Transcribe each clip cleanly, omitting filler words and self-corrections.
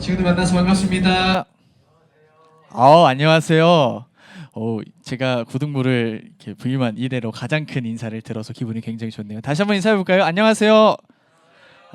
친구들 만나서 반갑습니다. 안녕하세요. 제가 구등부를 이렇게 부임한 이래로 가장 큰 인사를 들어서 기분이 굉장히 좋네요. 다시 한번 인사해 볼까요? 안녕하세요.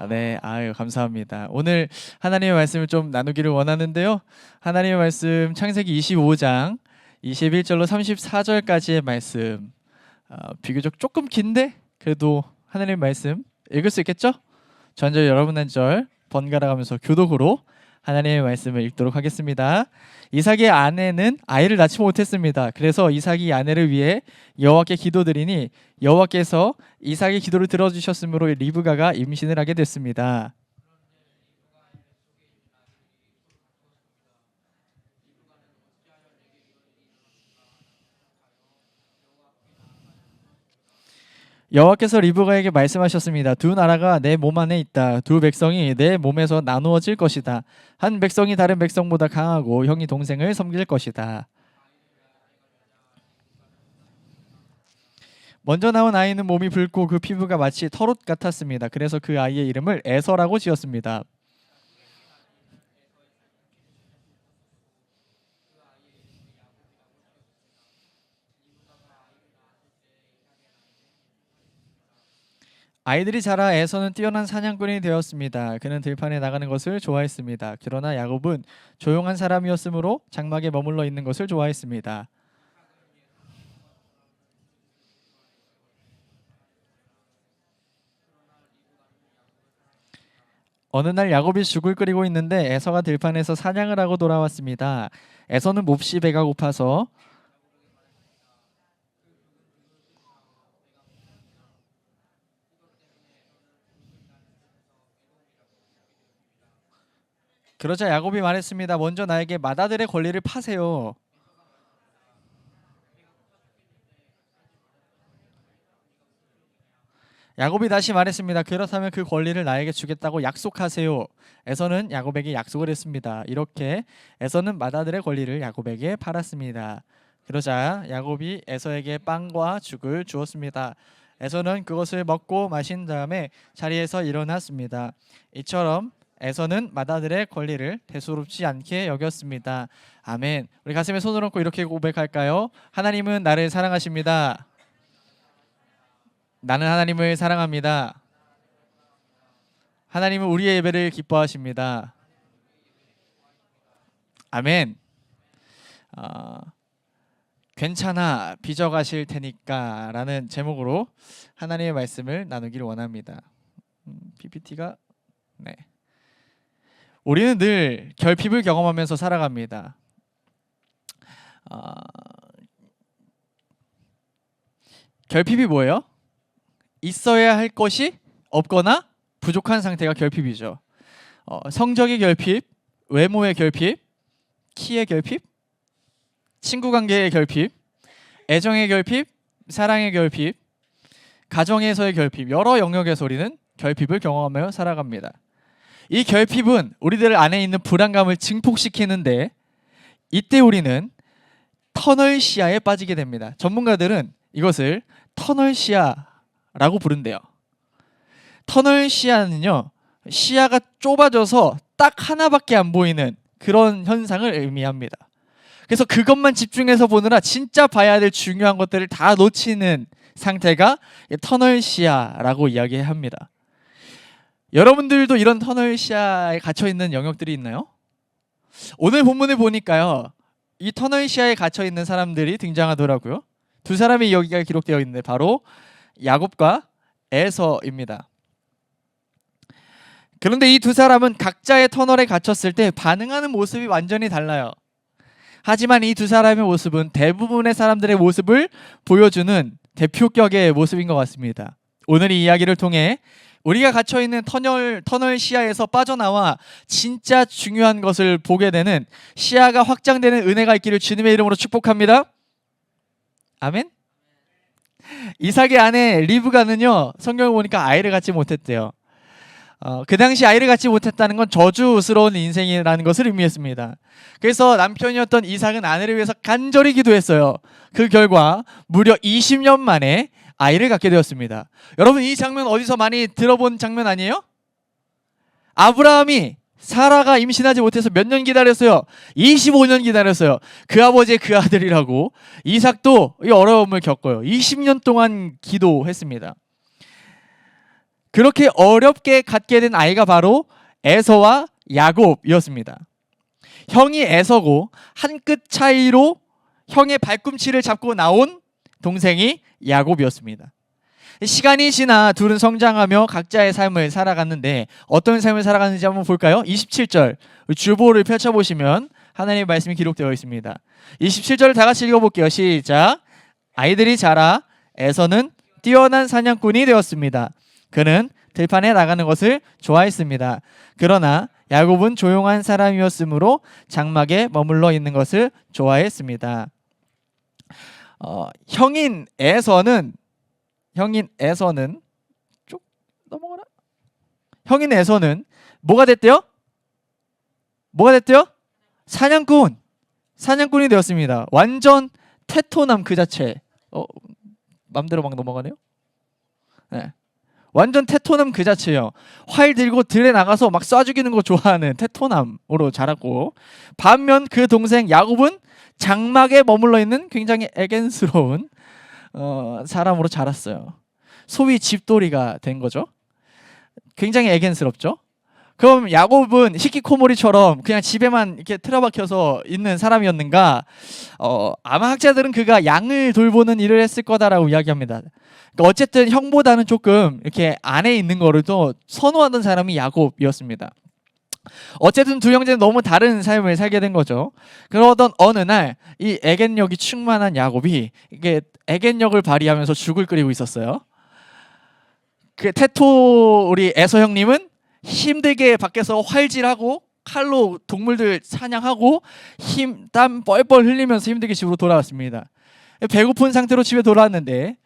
네, 감사합니다. 오늘 하나님의 말씀을 좀 나누기를 원하는데요. 하나님의 말씀 창세기 25장 21절로 34절까지의 말씀, 비교적 조금 긴데 그래도 하나님의 말씀 읽을 수 있겠죠? 저 한 절 여러분 한 절 번갈아 가면서 교독으로 하나님의 말씀을 읽도록 하겠습니다. 이삭의 아내는 아이를 낳지 못했습니다. 그래서 이삭이 아내를 위해 여호와께 기도드리니 여호와께서 이삭의 기도를 들어주셨으므로 리브가가 임신을 하게 됐습니다. 여호와께서 리브가에게 말씀하셨습니다. 두 나라가 내 몸 안에 있다. 두 백성이 내 몸에서 나누어질 것이다. 한 백성이 다른 백성보다 강하고 형이 동생을 섬길 것이다. 먼저 나온 아이는 몸이 붉고 그 피부가 마치 털옷 같았습니다. 그래서 그 아이의 이름을 에서라고 지었습니다. 아이들이 자라 에서는 뛰어난 사냥꾼이 되었습니다. 그는 들판에 나가는 것을 좋아했습니다. 그러나 야곱은 조용한 사람이었으므로 장막에 머물러 있는 것을 좋아했습니다. 어느 날 야곱이 죽을 끓이고 있는데 에서가 들판에서 사냥을 하고 돌아왔습니다. 에서는 몹시 배가 고파서 그러자 야곱이 말했습니다. 먼저 나에게 맏아들의 권리를 파세요. 야곱이 다시 말했습니다. 그렇다면 그 권리를 나에게 주겠다고 약속하세요. 에서는 야곱에게 약속을 했습니다. 이렇게 에서는 맏아들의 권리를 야곱에게 팔았습니다. 그러자 야곱이 에서에게 빵과 죽을 주었습니다. 에서는 그것을 먹고 마신 다음에 자리에서 일어났습니다. 이처럼 에서는 맏아들의 권리를 대수롭지 않게 여겼습니다. 아멘. 우리 가슴에 손을 얹고 이렇게 고백할까요? 하나님은 나를 사랑하십니다. 나는 하나님을 사랑합니다. 하나님은 우리의 예배를 기뻐하십니다. 아멘. 괜찮아 빚어가실 테니까 라는 제목으로 하나님의 말씀을 나누기를 원합니다. PPT가 네. 우리는 늘 결핍을 경험하면서 살아갑니다. 결핍이 뭐예요? 있어야 할 것이 없거나 부족한 상태가 결핍이죠. 성적의 결핍, 외모의 결핍, 키의 결핍, 친구 관계의 결핍, 애정의 결핍, 사랑의 결핍, 가정에서의 결핍, 여러 영역에서 우리는 결핍을 경험하며 살아갑니다. 이 결핍은 우리들 안에 있는 불안감을 증폭시키는데 이때 우리는 터널 시야에 빠지게 됩니다. 전문가들은 이것을 터널 시야라고 부른대요. 터널 시야는요, 시야가 좁아져서 딱 하나밖에 안 보이는 그런 현상을 의미합니다. 그래서 그것만 집중해서 보느라 진짜 봐야 될 중요한 것들을 다 놓치는 상태가 터널 시야라고 이야기합니다. 여러분들도 이런 터널 시야에 갇혀 있는 영역들이 있나요? 오늘 본문을 보니까요, 이 터널 시야에 갇혀 있는 사람들이 등장하더라고요. 두 사람이 여기가 기록되어 있는데 바로 야곱과 에서입니다. 그런데 이 두 사람은 각자의 터널에 갇혔을 때 반응하는 모습이 완전히 달라요. 하지만 이 두 사람의 모습은 대부분의 사람들의 모습을 보여주는 대표격의 모습인 것 같습니다. 오늘 이 이야기를 통해 우리가 갇혀있는 터널 시야에서 빠져나와 진짜 중요한 것을 보게 되는, 시야가 확장되는 은혜가 있기를 주님의 이름으로 축복합니다. 아멘. 이삭의 아내 리브가는요, 성경을 보니까 아이를 갖지 못했대요. 그 당시 아이를 갖지 못했다는 건 저주스러운 인생이라는 것을 의미했습니다. 그래서 남편이었던 이삭은 아내를 위해서 간절히 기도했어요. 그 결과 무려 20년 만에 아이를 갖게 되었습니다. 여러분, 이 장면 어디서 많이 들어본 장면 아니에요? 아브라함이 사라가 임신하지 못해서 몇 년 기다렸어요? 25년 기다렸어요. 그 아버지의 그 아들이라고. 이삭도 이 어려움을 겪어요. 20년 동안 기도했습니다. 그렇게 어렵게 갖게 된 아이가 바로 에서와 야곱이었습니다. 형이 에서고 한 끗 차이로 형의 발꿈치를 잡고 나온 동생이 야곱이었습니다. 시간이 지나 둘은 성장하며 각자의 삶을 살아갔는데 어떤 삶을 살아갔는지 한번 볼까요? 27절 주보를 펼쳐보시면 하나님의 말씀이 기록되어 있습니다. 27절을 다 같이 읽어볼게요. 시작. 아이들이 자라 에서는 뛰어난 사냥꾼이 되었습니다. 그는 들판에 나가는 것을 좋아했습니다. 그러나 야곱은 조용한 사람이었으므로 장막에 머물러 있는 것을 좋아했습니다. 형인 에서는 쭉 넘어가라. 형인 에서는 뭐가 됐대요? 사냥꾼이 되었습니다. 완전 테토남 그 자체. 맘대로 막 넘어가네요. 네. 완전 테토남 그 자체예요. 활 들고 들에 나가서 막 쏴 죽이는 거 좋아하는 테토남으로 자랐고, 반면 그 동생 야곱은 장막에 머물러 있는 굉장히 애견스러운 사람으로 자랐어요. 소위 집돌이가 된 거죠. 굉장히 애견스럽죠. 그럼 야곱은 히키코모리처럼 그냥 집에만 이렇게 틀어박혀서 있는 사람이었는가? 아마 학자들은 그가 양을 돌보는 일을 했을 거다라고 이야기합니다. 그러니까 어쨌든 형보다는 조금 이렇게 안에 있는 거를 더 선호하던 사람이 야곱이었습니다. 어쨌든 두 형제는 너무 다른 삶을 살게 된 거죠. 그러던 어느 날 이 애견력이 충만한 야곱이 이게 애견력을 발휘하면서 죽을 끓이고 있었어요. 그 테토 우리 에서 형님은 힘들게 밖에서 활질하고 칼로 동물들 사냥하고 땀 뻘뻘 흘리면서 힘들게 집으로 돌아왔습니다. 배고픈 상태로 집에 돌아왔는데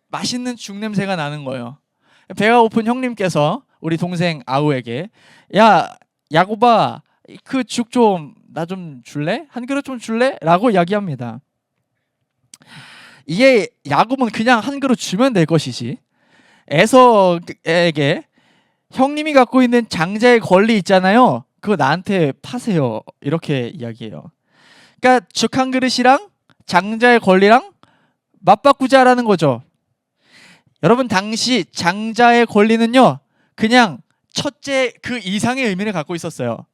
맛있는 죽 냄새가 나는 거예요. 배가 고픈 형님께서 우리 동생 아우에게 야 야곱아 그 죽 좀 나 좀 줄래? 한 그릇 좀 줄래? 라고 이야기합니다. 이게 야곱은 그냥 한 그릇 주면 될 것이지 에서에게 형님이 갖고 있는 장자의 권리 있잖아요. 그거 나한테 파세요. 이렇게 이야기해요. 그러니까 죽 한 그릇이랑 장자의 권리랑 맞바꾸자라는 거죠. 여러분 당시 장자의 권리는요. 그냥 첫째 그 이상의 의미를 갖고 있었어요.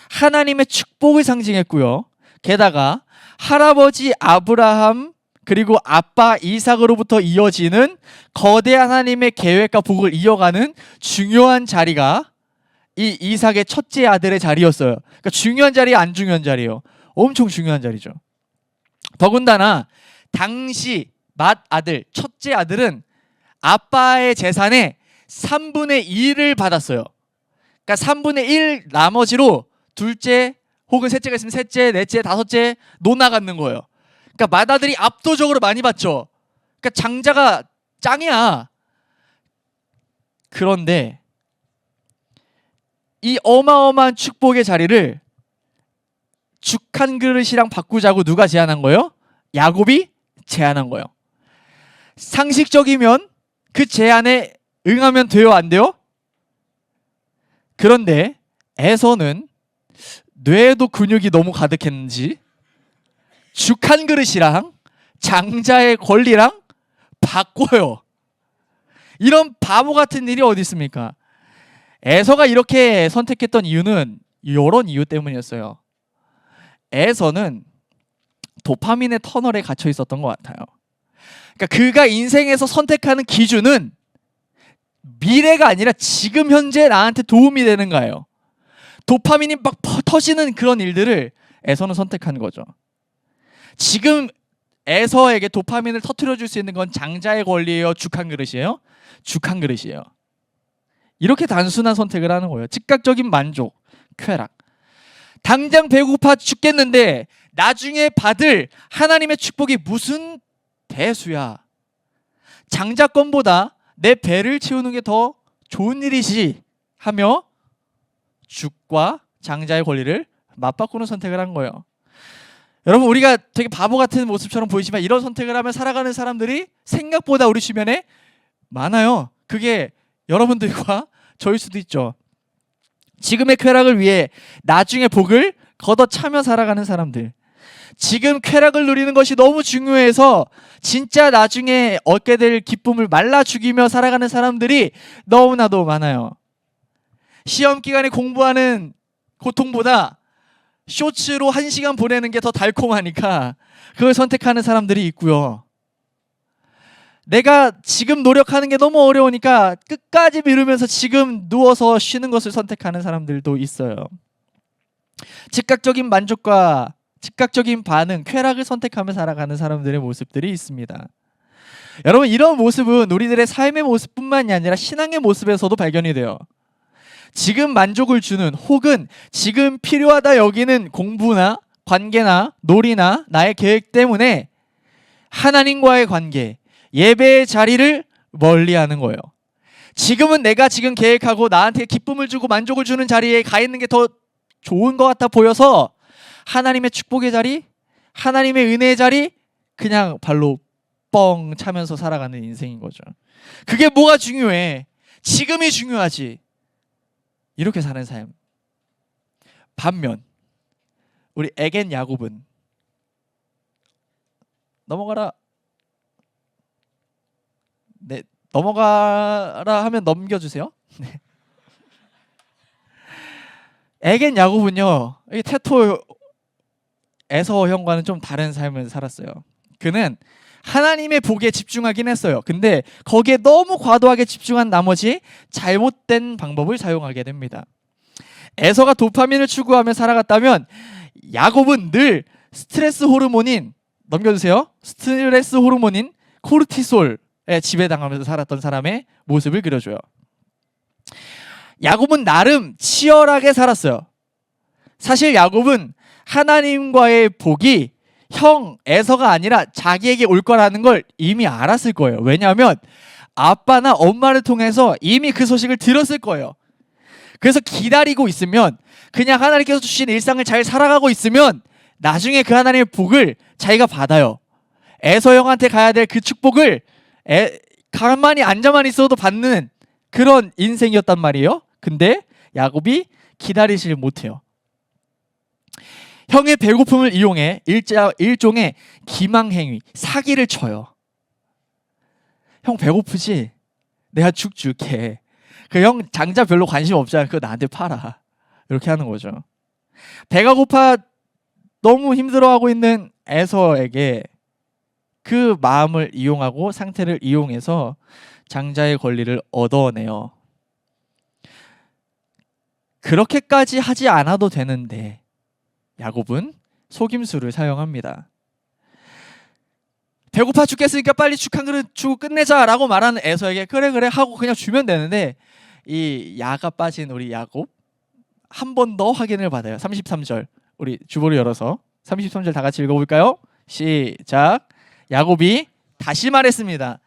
하나님의 축복을 상징했고요. 게다가 할아버지 아브라함 그리고 아빠 이삭으로부터 이어지는 거대한 하나님의 계획과 복을 이어가는 중요한 자리가 이 이삭의 첫째 아들의 자리였어요. 그러니까 중요한 자리, 안 중요한 자리예요. 엄청 중요한 자리죠. 더군다나 당시 맏아들, 첫째 아들은 아빠의 재산의 3분의 1을 받았어요. 그러니까 3분의 1 나머지로 둘째 혹은 셋째가 있으면 셋째, 넷째, 다섯째 노나 갖는 거예요. 그러니까 맏아들이 압도적으로 많이 받죠. 그러니까 장자가 짱이야. 그런데 이 어마어마한 축복의 자리를 죽 한 그릇이랑 바꾸자고 누가 제안한 거예요? 야곱이 제안한 거예요. 상식적이면 그 제안에 응하면 돼요, 안 돼요? 그런데 에서는 뇌에도 근육이 너무 가득했는지 죽 한 그릇이랑 장자의 권리랑 바꿔요. 이런 바보 같은 일이 어디 있습니까? 에서가 이렇게 선택했던 이유는 이런 이유 때문이었어요. 에서는 도파민의 터널에 갇혀 있었던 것 같아요. 그러니까 그가 인생에서 선택하는 기준은 미래가 아니라 지금 현재 나한테 도움이 되는가예요. 도파민이 막 터지는 그런 일들을 에서는 선택한 거죠. 지금 에서에게 도파민을 터뜨려 줄 수 있는 건 장자의 권리예요? 죽 한 그릇이에요? 죽 한 그릇이에요. 이렇게 단순한 선택을 하는 거예요. 즉각적인 만족, 쾌락. 당장 배고파 죽겠는데 나중에 받을 하나님의 축복이 무슨 대수야. 장자권보다 내 배를 채우는 게 더 좋은 일이지 하며 죽과 장자의 권리를 맞바꾸는 선택을 한 거예요. 여러분 우리가 되게 바보 같은 모습처럼 보이지만 이런 선택을 하면 살아가는 사람들이 생각보다 우리 주변에 많아요. 그게 여러분들과 저일 수도 있죠. 지금의 쾌락을 위해 나중에 복을 걷어차며 살아가는 사람들. 지금 쾌락을 누리는 것이 너무 중요해서 진짜 나중에 얻게 될 기쁨을 말라 죽이며 살아가는 사람들이 너무나도 많아요. 시험 기간에 공부하는 고통보다 쇼츠로 1시간 보내는 게 더 달콤하니까 그걸 선택하는 사람들이 있고요. 내가 지금 노력하는 게 너무 어려우니까 끝까지 미루면서 지금 누워서 쉬는 것을 선택하는 사람들도 있어요. 즉각적인 만족과 즉각적인 반응, 쾌락을 선택하며 살아가는 사람들의 모습들이 있습니다. 여러분, 이런 모습은 우리들의 삶의 모습뿐만이 아니라 신앙의 모습에서도 발견이 돼요. 지금 만족을 주는 혹은 지금 필요하다 여기는 공부나 관계나 놀이나 나의 계획 때문에 하나님과의 관계, 예배의 자리를 멀리하는 거예요. 지금은 내가 지금 계획하고 나한테 기쁨을 주고 만족을 주는 자리에 가 있는 게 더 좋은 것 같아 보여서 하나님의 축복의 자리, 하나님의 은혜의 자리 그냥 발로 뻥 차면서 살아가는 인생인 거죠. 그게 뭐가 중요해? 지금이 중요하지. 이렇게 사는 삶. 반면 우리 에겐 야곱은 넘어가라. 네, 넘어가라 하면 넘겨주세요. 네. 에겐 야곱은요, 이 테토 에서 형과는 좀 다른 삶을 살았어요. 그는 하나님의 복에 집중하긴 했어요. 근데 거기에 너무 과도하게 집중한 나머지 잘못된 방법을 사용하게 됩니다. 에서가 도파민을 추구하며 살아갔다면 야곱은 늘 스트레스 호르몬인, 넘겨주세요, 스트레스 호르몬인 코르티솔에 지배당하면서 살았던 사람의 모습을 그려줘요. 야곱은 나름 치열하게 살았어요. 사실 야곱은 하나님과의 복이 형 에서가 아니라 자기에게 올 거라는 걸 이미 알았을 거예요. 왜냐하면 아빠나 엄마를 통해서 이미 그 소식을 들었을 거예요. 그래서 기다리고 있으면, 그냥 하나님께서 주신 일상을 잘 살아가고 있으면 나중에 그 하나님의 복을 자기가 받아요. 에서 형한테 가야 될 그 축복을 가만히 앉아만 있어도 받는 그런 인생이었단 말이에요. 근데 야곱이 기다리질 못해요. 형의 배고픔을 이용해 일종의 기망행위, 사기를 쳐요. 형 배고프지? 내가 죽 줄게. 그 형 장자 별로 관심 없잖아. 그거 나한테 팔아. 이렇게 하는 거죠. 배가 고파 너무 힘들어하고 있는 에서에게 그 마음을 이용하고 상태를 이용해서 장자의 권리를 얻어내요. 그렇게까지 하지 않아도 되는데 야곱은 속임수를 사용합니다. 배고파 죽겠으니까 빨리 죽 한 그릇 주고 끝내자라고 말하는 에서에게 그래 하고 그냥 주면 되는데, 이 야가 빠진 우리 야곱 한 번 더 확인을 받아요. 33절 우리 주보를 열어서 33절 다 같이 읽어볼까요? 시작. 야곱이 다시 말했습니다.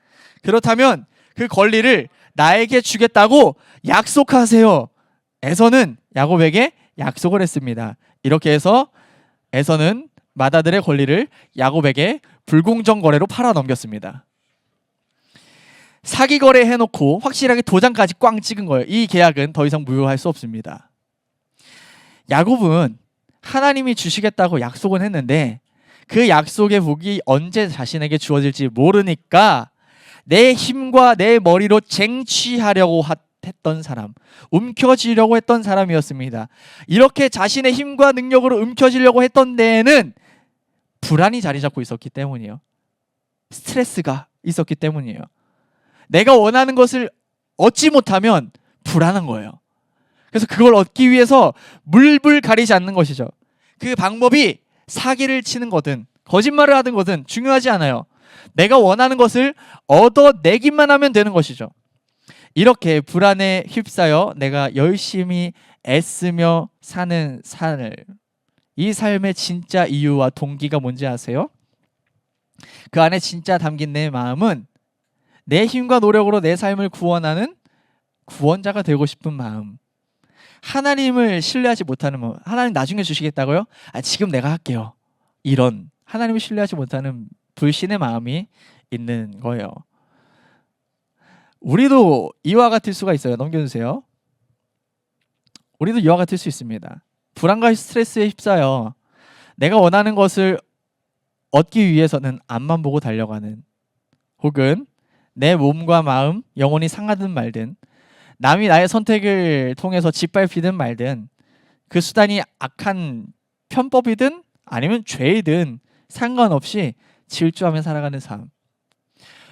그렇다면 그 권리를 나에게 주겠다고 약속하세요. 에서는 야곱에게 약속을 했습니다. 이렇게 해서 에서는 맏아들의 권리를 야곱에게 불공정 거래로 팔아 넘겼습니다. 사기 거래 해놓고 확실하게 도장까지 꽝 찍은 거예요. 이 계약은 더 이상 무효할 수 없습니다. 야곱은 하나님이 주시겠다고 약속은 했는데 그 약속의 복이 언제 자신에게 주어질지 모르니까 내 힘과 내 머리로 쟁취하려고 했던 사람, 움켜쥐려고 했던 사람이었습니다. 이렇게 자신의 힘과 능력으로 움켜쥐려고 했던 데에는 불안이 자리 잡고 있었기 때문이에요. 스트레스가 있었기 때문이에요. 내가 원하는 것을 얻지 못하면 불안한 거예요. 그래서 그걸 얻기 위해서 물불 가리지 않는 것이죠. 그 방법이 사기를 치는 거든 거짓말을 하든 거든 중요하지 않아요. 내가 원하는 것을 얻어내기만 하면 되는 것이죠. 이렇게 불안에 휩싸여 내가 열심히 애쓰며 사는 삶을, 이 삶의 진짜 이유와 동기가 뭔지 아세요? 그 안에 진짜 담긴 내 마음은 내 힘과 노력으로 내 삶을 구원하는 구원자가 되고 싶은 마음, 하나님을 신뢰하지 못하는 마음. 하나님 나중에 주시겠다고요? 지금 내가 할게요. 이런 하나님을 신뢰하지 못하는 불신의 마음이 있는 거예요. 우리도 이와 같을 수가 있어요. 넘겨주세요. 우리도 이와 같을 수 있습니다. 불안과 스트레스에 휩싸여 내가 원하는 것을 얻기 위해서는 앞만 보고 달려가는, 혹은 내 몸과 마음, 영혼이 상하든 말든, 남이 나의 선택을 통해서 짓밟히든 말든, 그 수단이 악한 편법이든 아니면 죄이든 상관없이 질주하며 살아가는 삶.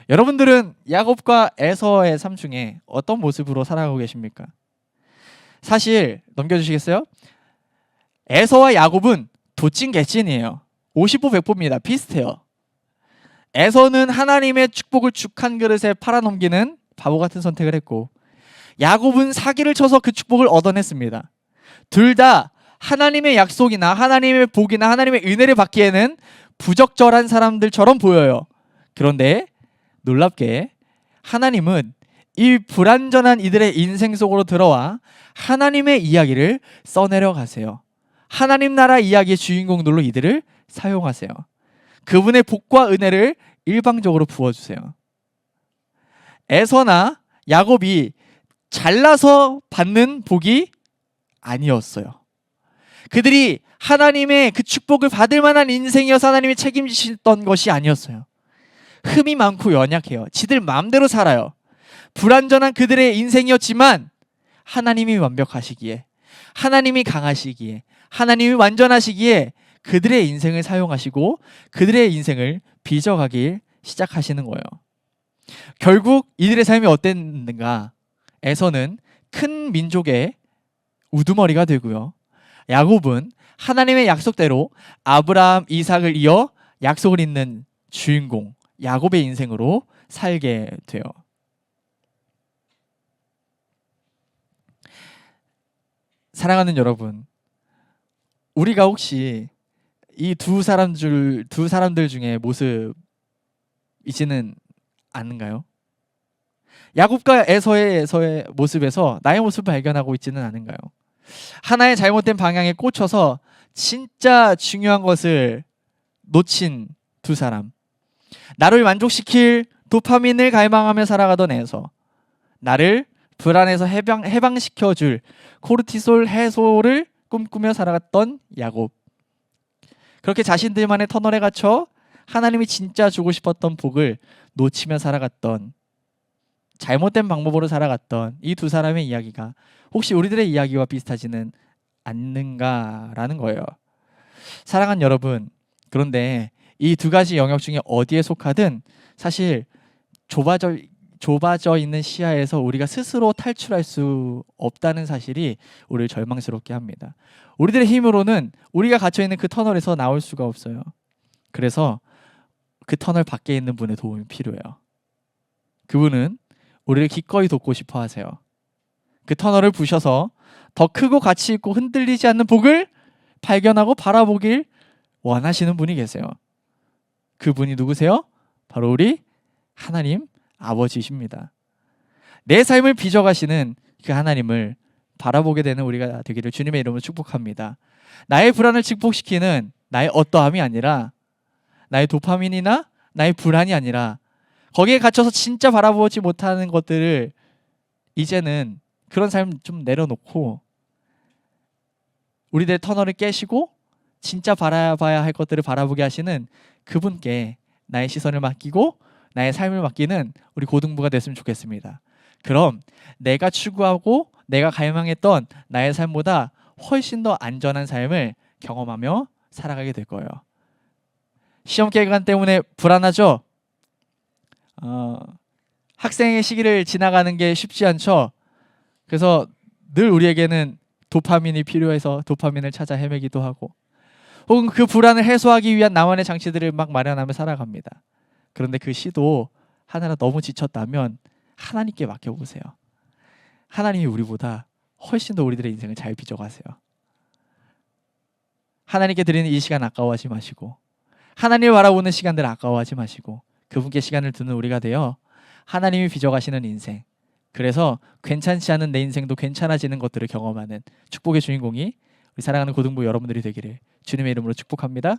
여러분들은 야곱과 에서의 삶 중에 어떤 모습으로 살아가고 계십니까? 사실 넘겨주시겠어요? 에서와 야곱은 도찐 개찐이에요. 50보 100보입니다. 비슷해요. 에서는 하나님의 축복을 죽 한 그릇에 팔아넘기는 바보 같은 선택을 했고, 야곱은 사기를 쳐서 그 축복을 얻어냈습니다. 둘 다 하나님의 약속이나 하나님의 복이나 하나님의 은혜를 받기에는 부적절한 사람들처럼 보여요. 그런데 놀랍게 하나님은 이 불완전한 이들의 인생 속으로 들어와 하나님의 이야기를 써내려 가세요. 하나님 나라 이야기의 주인공들로 이들을 사용하세요. 그분의 복과 은혜를 일방적으로 부어주세요. 에서나 야곱이 잘나서 받는 복이 아니었어요. 그들이 하나님의 그 축복을 받을 만한 인생이어서 하나님이 책임지셨던 것이 아니었어요. 흠이 많고 연약해요. 지들 마음대로 살아요. 불완전한 그들의 인생이었지만 하나님이 완벽하시기에, 하나님이 강하시기에, 하나님이 완전하시기에 그들의 인생을 사용하시고 그들의 인생을 빚어가길 시작하시는 거예요. 결국 이들의 삶이 어땠는가? 에서는 큰 민족의 우두머리가 되고요, 야곱은 하나님의 약속대로 아브라함, 이삭을 이어 약속을 잇는 주인공 야곱의 인생으로 살게 돼요. 사랑하는 여러분, 우리가 혹시 이 두 사람들 중에 모습이지는 않은가요? 야곱과 에서의 모습에서 나의 모습을 발견하고 있지는 않은가요? 하나의 잘못된 방향에 꽂혀서 진짜 중요한 것을 놓친 두 사람. 나를 만족시킬 도파민을 갈망하며 살아가던 에서, 나를 불안에서 해방시켜줄 코르티솔 해소를 꿈꾸며 살아갔던 야곱. 그렇게 자신들만의 터널에 갇혀 하나님이 진짜 주고 싶었던 복을 놓치며 살아갔던, 잘못된 방법으로 살아갔던 이 두 사람의 이야기가 혹시 우리들의 이야기와 비슷하지는 않는가라는 거예요. 사랑하는 여러분, 그런데 이 두 가지 영역 중에 어디에 속하든 사실 좁아져 있는 시야에서 우리가 스스로 탈출할 수 없다는 사실이 우리를 절망스럽게 합니다. 우리들의 힘으로는 우리가 갇혀있는 그 터널에서 나올 수가 없어요. 그래서 그 터널 밖에 있는 분의 도움이 필요해요. 그분은 우리를 기꺼이 돕고 싶어 하세요. 그 터널을 부셔서 더 크고 가치 있고 흔들리지 않는 복을 발견하고 바라보길 원하시는 분이 계세요. 그분이 누구세요? 바로 우리 하나님 아버지십니다. 내 삶을 빚어가시는 그 하나님을 바라보게 되는 우리가 되기를 주님의 이름으로 축복합니다. 나의 불안을 극복시키는 나의 어떠함이 아니라, 나의 도파민이나 나의 불안이 아니라, 거기에 갇혀서 진짜 바라보지 못하는 것들을 이제는 그런 삶 좀 내려놓고 우리들의 터널을 깨시고 진짜 바라봐야 할 것들을 바라보게 하시는 그분께 나의 시선을 맡기고 나의 삶을 맡기는 우리 고등부가 됐으면 좋겠습니다. 그럼 내가 추구하고 내가 갈망했던 나의 삶보다 훨씬 더 안전한 삶을 경험하며 살아가게 될 거예요. 시험 기간 때문에 불안하죠? 학생의 시기를 지나가는 게 쉽지 않죠? 그래서 늘 우리에게는 도파민이 필요해서 도파민을 찾아 헤매기도 하고, 혹은 그 불안을 해소하기 위한 나만의 장치들을 막 마련하며 살아갑니다. 그런데 그 시도 하나라 너무 지쳤다면 하나님께 맡겨보세요. 하나님이 우리보다 훨씬 더 우리들의 인생을 잘 빚어가세요. 하나님께 드리는 이 시간 아까워하지 마시고, 하나님을 바라보는 시간들 아까워하지 마시고, 그분께 시간을 두는 우리가 되어 하나님이 빚어가시는 인생, 그래서 괜찮지 않은 내 인생도 괜찮아지는 것들을 경험하는 축복의 주인공이 우리 사랑하는 고등부 여러분들이 되기를 주님의 이름으로 축복합니다.